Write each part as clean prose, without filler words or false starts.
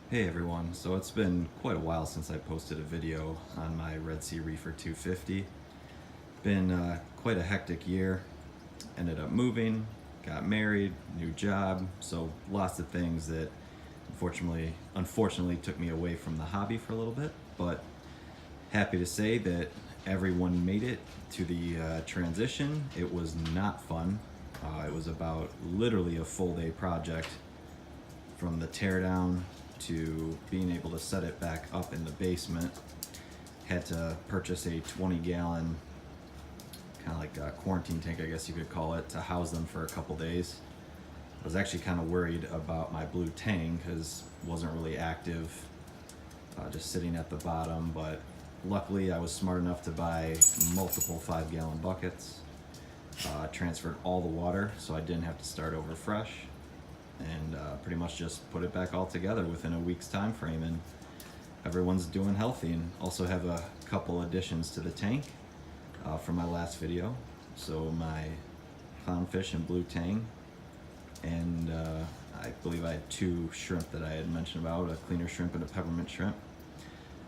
Hey everyone, so it's been quite a while since I posted a video on my Red Sea Reefer 250. Been quite a hectic year. Ended up moving, got married, new job, so lots of things that unfortunately took me away from the hobby for a little bit, but happy to say that everyone made it to the transition. It was not fun. It was about literally a full day project from the teardown to being able to set it back up in the basement. Had to purchase a 20-gallon, kind of like a quarantine tank, I guess you could call it, to house them for a couple days. I was actually kind of worried about my blue tang because it wasn't really active, just sitting at the bottom, but luckily I was smart enough to buy multiple 5-gallon buckets, transferred all the water so I didn't have to start over fresh, and pretty much just put it back all together within a week's time frame, and everyone's doing healthy. And also have a couple additions to the tank from my last video. So my clownfish and blue tang, and I believe I had 2 shrimp that I had mentioned about, a cleaner shrimp and a peppermint shrimp.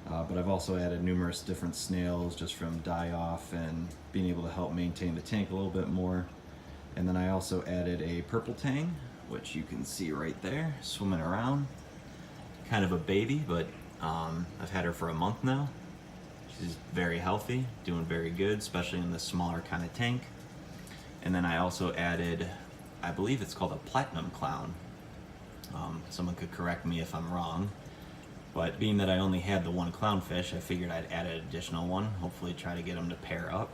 But I've also added numerous different snails just from die off and being able to help maintain the tank a little bit more. And then I also added a purple tang, which you can see right there, swimming around. Kind of a baby, but I've had her for a month now. She's very healthy, doing very good, especially in the smaller kind of tank. And then I also added, I believe it's called a platinum clown. Someone could correct me if I'm wrong, but being that I only had the one clownfish, I figured I'd add an additional one, hopefully try to get them to pair up.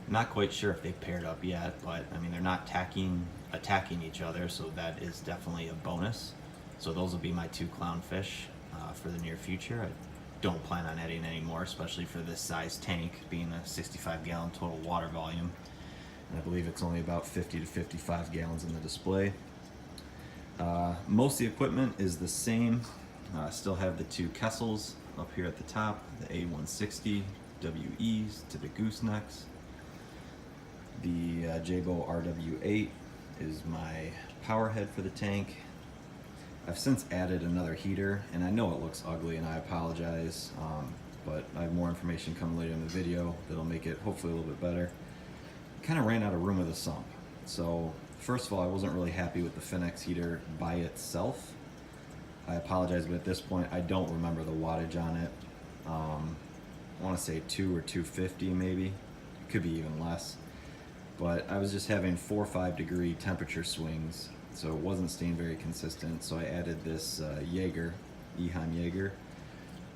Not quite sure if they've paired up yet, but I mean, they're not attacking each other, so that is definitely a bonus. So those will be my 2 clownfish for the near future. I don't plan on adding any more, especially for this size tank, being a 65-gallon total water volume. And I believe it's only about 50 to 55 gallons in the display. Most of the equipment is the same. I still have the 2 Kessels up here at the top, the A160 WEs to the goosenecks. The Jabo RW8 is my power head for the tank. I've since added another heater, and I know it looks ugly and I apologize, but I have more information coming later in the video that'll make it hopefully a little bit better. Kind of ran out of room with the sump. So first of all, I wasn't really happy with the Finex heater by itself. I apologize, but at this point I don't remember the wattage on it. I want to say 2 or 250 maybe. It could be even less. But I was just having 4 or 5 degree temperature swings, so it wasn't staying very consistent. So I added this Eheim Jaeger,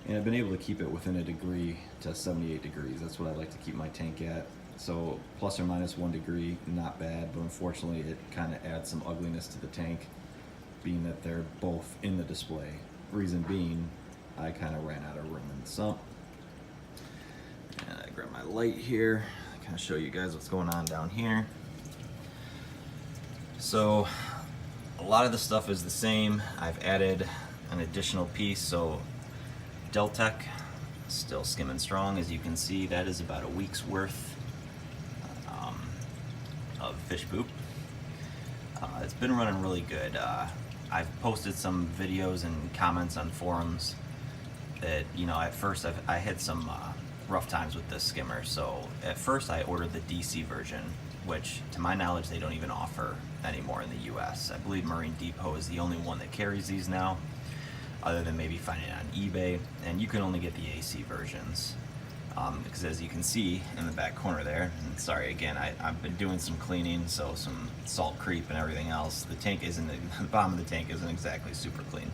and I've been able to keep it within a degree to 78 degrees. That's what I like to keep my tank at. So plus or minus 1 degree, not bad, but unfortunately it kind of adds some ugliness to the tank, being that they're both in the display. Reason being, I kind of ran out of room in the sump. And I grab my light here, kind of show you guys what's going on down here. So a lot of the stuff is the same. I've added an additional piece. So Deltec, still skimming strong, as you can see. That is about a week's worth of fish poop. It's been running really good. I've posted some videos and comments on forums that, you know, at first I had some rough times with this skimmer. So at first I ordered the DC version, which to my knowledge they don't even offer anymore in the US. I believe Marine Depot is the only one that carries these now, other than maybe finding it on eBay, and you can only get the AC versions. Because as you can see in the back corner there, and sorry again, I've been doing some cleaning, so some salt creep and everything else. The tank isn't, the bottom of the tank isn't exactly super clean.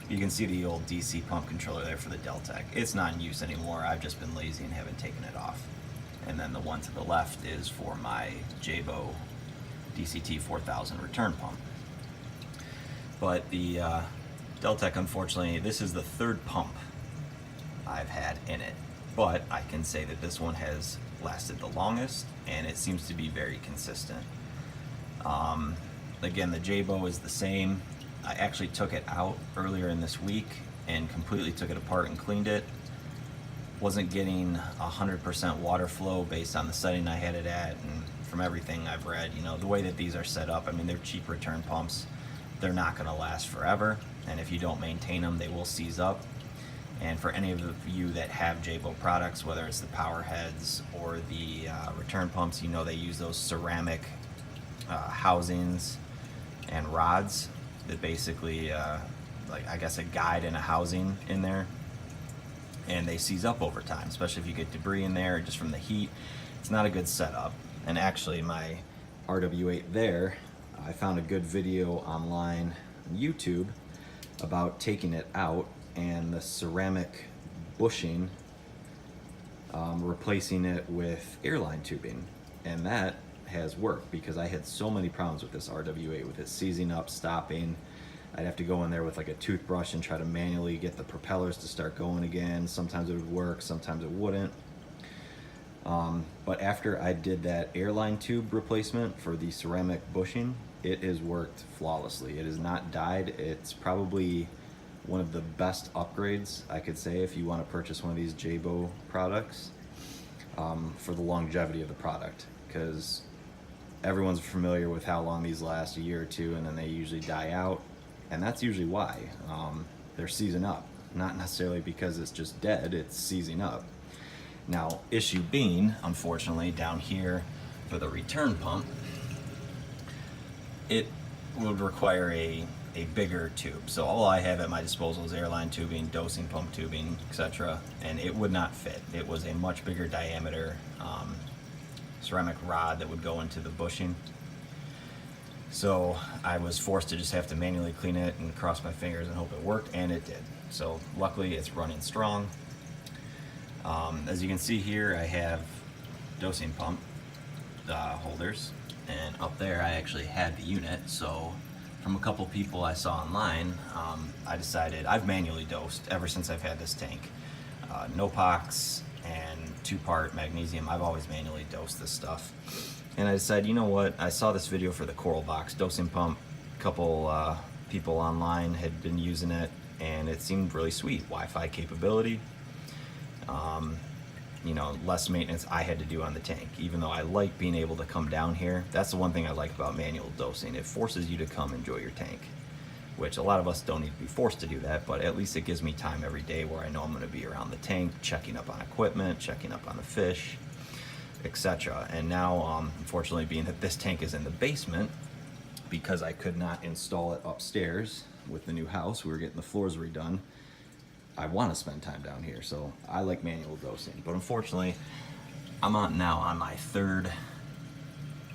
You can see the old DC pump controller there for the Deltec. It's not in use anymore. I've just been lazy and haven't taken it off. And then the one to the left is for my Jabo DCT 4000 return pump. But the Deltec, unfortunately, this is the 3rd pump I've had in it. But I can say that this one has lasted the longest, and it seems to be very consistent. Again, the Jabo is the same. I actually took it out earlier in this week and completely took it apart and cleaned it. Wasn't getting 100% water flow based on the setting I had it at, and from everything I've read, you know, the way that these are set up, I mean, they're cheap return pumps. They're not going to last forever. and if you don't maintain them, they will seize up. And for any of you that have Jaybo products, whether it's the power heads or the return pumps, you know they use those ceramic housings and rods that basically, like I guess a guide and a housing in there, and they seize up over time, especially if you get debris in there just from the heat. It's not a good setup. And actually my RW8 there, I found a good video online on YouTube about taking it out and the ceramic bushing, replacing it with airline tubing, and that has worked because I had so many problems with this RW8 with it seizing up, stopping. I'd have to go in there with like a toothbrush and try to manually get the propellers to start going again. Sometimes it would work, sometimes it wouldn't. But after I did that airline tube replacement for the ceramic bushing, it has worked flawlessly. It has not died. It's probably one of the best upgrades I could say if you want to purchase one of these Jaybo products, for the longevity of the product, because everyone's familiar with how long these last, a year or two, and then they usually die out, and that's usually why. They're seizing up, not necessarily because it's just dead, it's seizing up. Now, issue being, unfortunately, down here for the return pump, it would require a bigger tube. So all I have at my disposal is airline tubing, dosing pump tubing, etc., and it would not fit. It was a much bigger diameter ceramic rod that would go into the bushing. So I was forced to just have to manually clean it and cross my fingers and hope it worked, and it did. So luckily it's running strong. As you can see here, I have dosing pump holders, and up there I actually had the unit. So from a couple people I saw online, I decided, I've manually dosed ever since I've had this tank. Nopox and 2-part magnesium, I've always manually dosed this stuff. And I decided, you know what, I saw this video for the Coral Box dosing pump. A couple people online had been using it, and it seemed really sweet. Wi-Fi capability. You know, less maintenance I had to do on the tank, even though I like being able to come down here. That's the one thing I like about manual dosing. It forces you to come enjoy your tank, which a lot of us don't need to be forced to do that, but at least it gives me time every day where I know I'm going to be around the tank, checking up on equipment, checking up on the fish, etc. And now, unfortunately, being that this tank is in the basement, because I could not install it upstairs with the new house, we were getting the floors redone, I want to spend time down here, so I like manual dosing. But unfortunately, I'm now on my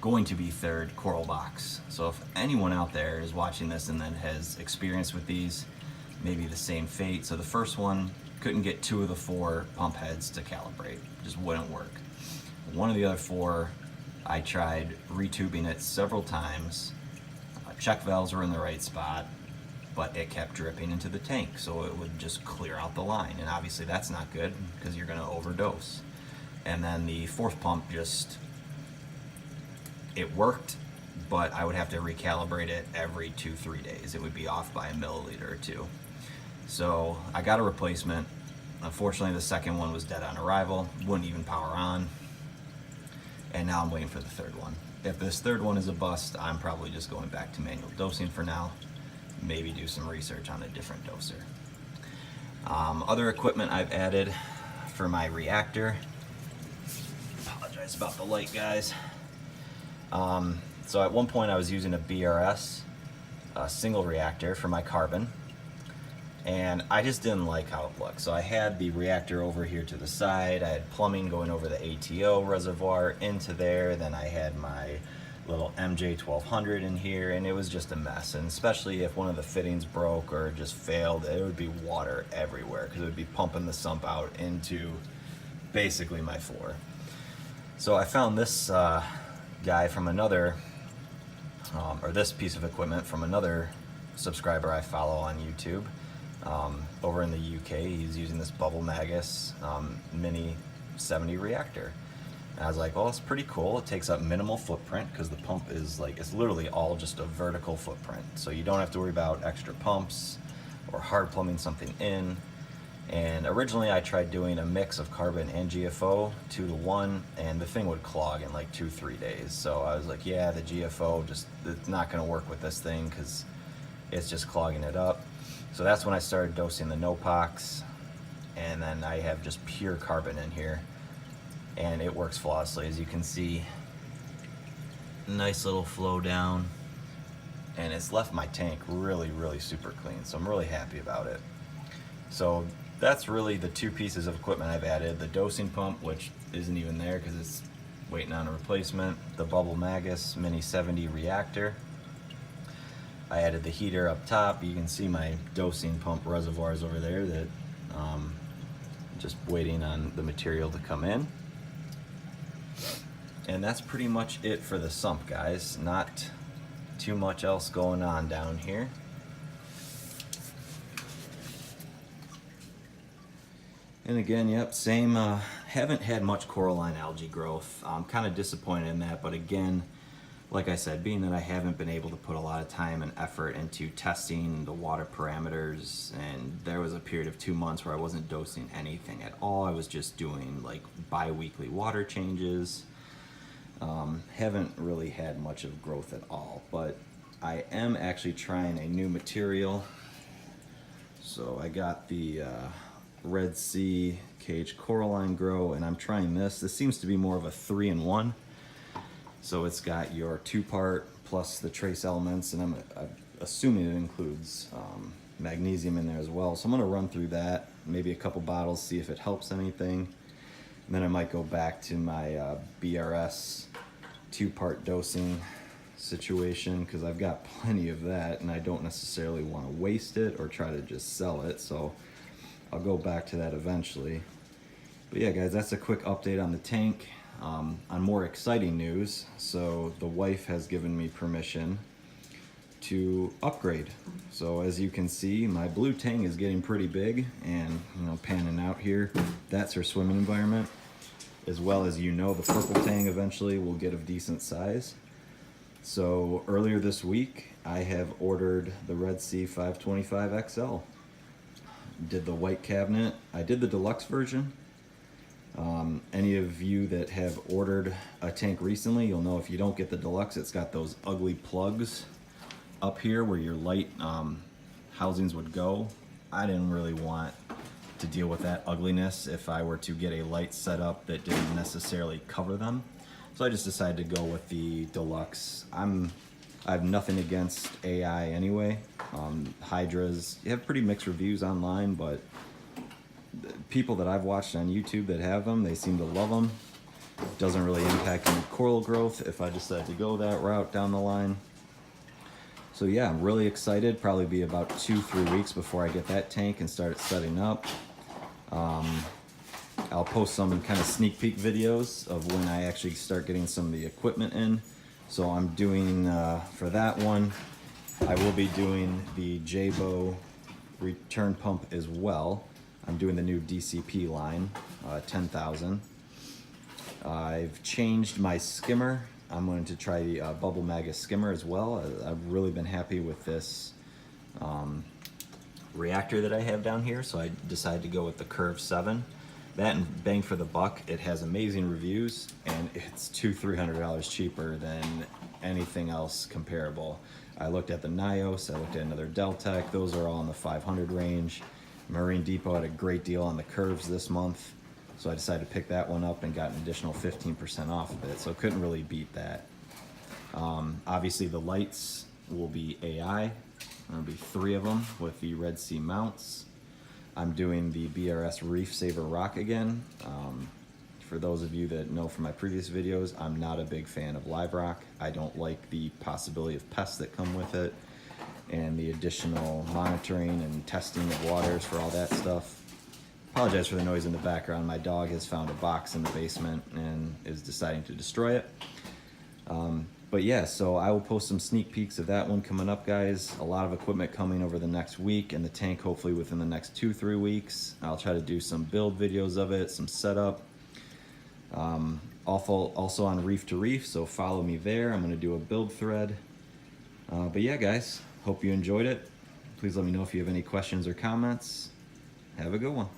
going to be third Coral Box. So if anyone out there is watching this and then has experience with these, maybe the same fate. So the first one, couldn't get 2 of the 4 pump heads to calibrate, just wouldn't work. One of the other 4, I tried retubing it several times. Check valves were in the right spot, but it kept dripping into the tank, so it would just clear out the line, and obviously that's not good because you're going to overdose. And then the 4th pump it worked, but I would have to recalibrate it every 2-3 days. It would be off by a milliliter or 2. So I got a replacement. Unfortunately, the second one was dead on arrival, wouldn't even power on, and now I'm waiting for the 3rd one. If this 3rd one is a bust, I'm probably just going back to manual dosing for now. Maybe do some research on a different doser. Other equipment I've added for my reactor. Apologize about the light, guys. So at one point I was using a BRS, a single reactor for my carbon, and I just didn't like how it looked. So I had the reactor over here to the side, I had plumbing going over the ATO reservoir into there, then I had my little MJ1200 in here, and it was just a mess. And especially if one of the fittings broke or just failed, it would be water everywhere because it would be pumping the sump out into basically my floor. So I found this guy from another, or this piece of equipment from another subscriber I follow on YouTube. Over in the UK, he's using this Bubble Magus Mini 70 reactor. And I was like, well, it's pretty cool. It takes up minimal footprint because the pump is like, it's literally all just a vertical footprint. So you don't have to worry about extra pumps or hard plumbing something in. And originally I tried doing a mix of carbon and GFO 2-to-1, and the thing would clog in like 2-3 days. So I was like, yeah, the GFO it's not gonna work with this thing because it's just clogging it up. So that's when I started dosing the no-pox, and then I have just pure carbon in here, and it works flawlessly. As you can see, nice little flow down, and it's left my tank really, really super clean, so I'm really happy about it. So that's really the two pieces of equipment I've added: the dosing pump, which isn't even there because it's waiting on a replacement, the Bubble Magus Mini 70 reactor. I added the heater up top. You can see my dosing pump reservoirs over there that just waiting on the material to come in. And that's pretty much it for the sump, guys. Not too much else going on down here. And again, yep, same, haven't had much coralline algae growth. I'm kind of disappointed in that, but again, like I said, being that I haven't been able to put a lot of time and effort into testing the water parameters, and there was a period of 2 months where I wasn't dosing anything at all. I was just doing like bi-weekly water changes. Haven't really had much of growth at all, but I am actually trying a new material. So I got the Red Sea Cage Coralline Grow, and I'm trying this. This seems to be more of a 3-in-1. So it's got your 2-part plus the trace elements, and I'm assuming it includes magnesium in there as well. So I'm gonna run through that, maybe a couple bottles, see if it helps anything. And then I might go back to my BRS 2-part dosing situation, because I've got plenty of that and I don't necessarily want to waste it or try to just sell it. So I'll go back to that eventually. But yeah, guys, that's a quick update on the tank. On more exciting news, so the wife has given me permission to upgrade. So as you can see, my blue tank is getting pretty big, and panning out here, that's her swimming environment. As well as the purple tank eventually will get of decent size. So earlier this week, I have ordered the Red Sea 525 XL. Did the white cabinet. I did the deluxe version. Any of you that have ordered a tank recently, you'll know if you don't get the deluxe, it's got those ugly plugs up here where your light housings would go. I didn't really want to deal with that ugliness if I were to get a light setup that didn't necessarily cover them. So I just decided to go with the deluxe. I have nothing against AI anyway. Hydras, you have pretty mixed reviews online, but people that I've watched on YouTube that have them, they seem to love them. Doesn't really impact any coral growth if I decide to go that route down the line. So yeah, I'm really excited. Probably be about 2-3 weeks before I get that tank and start setting up. I'll post some kind of sneak peek videos of when I actually start getting some of the equipment in. So I'm doing, for that one, I will be doing the Jabo return pump as well. I'm doing the new DCP line, 10,000. I've changed my skimmer. I'm going to try the Bubble Magus skimmer as well. I've really been happy with this reactor that I have down here, so I decided to go with the Curve 7. That and bang for the buck, it has amazing reviews, and it's $200-300 cheaper than anything else comparable. I looked at the Nios, I looked at another Deltec, those are all in the 500 range. Marine Depot had a great deal on the Curves this month, so I decided to pick that one up and got an additional 15% off of it, so couldn't really beat that. Obviously the lights will be AI. There'll be 3 of them with the Red Sea mounts. I'm doing the BRS Reef Saver Rock again. For those of you that know from my previous videos, I'm not a big fan of live rock. I don't like the possibility of pests that come with it, and the additional monitoring and testing of waters for all that stuff. Apologize for the noise in the background. My dog has found a box in the basement and is deciding to destroy it. But yeah, so I will post some sneak peeks of that one coming up, guys. A lot of equipment coming over the next week, and the tank hopefully within the next 2-3 weeks. I'll try to do some build videos of it, some setup. Also on Reef to Reef, so follow me there. I'm gonna do a build thread. But yeah, guys, hope you enjoyed it. Please let me know if you have any questions or comments. Have a good one.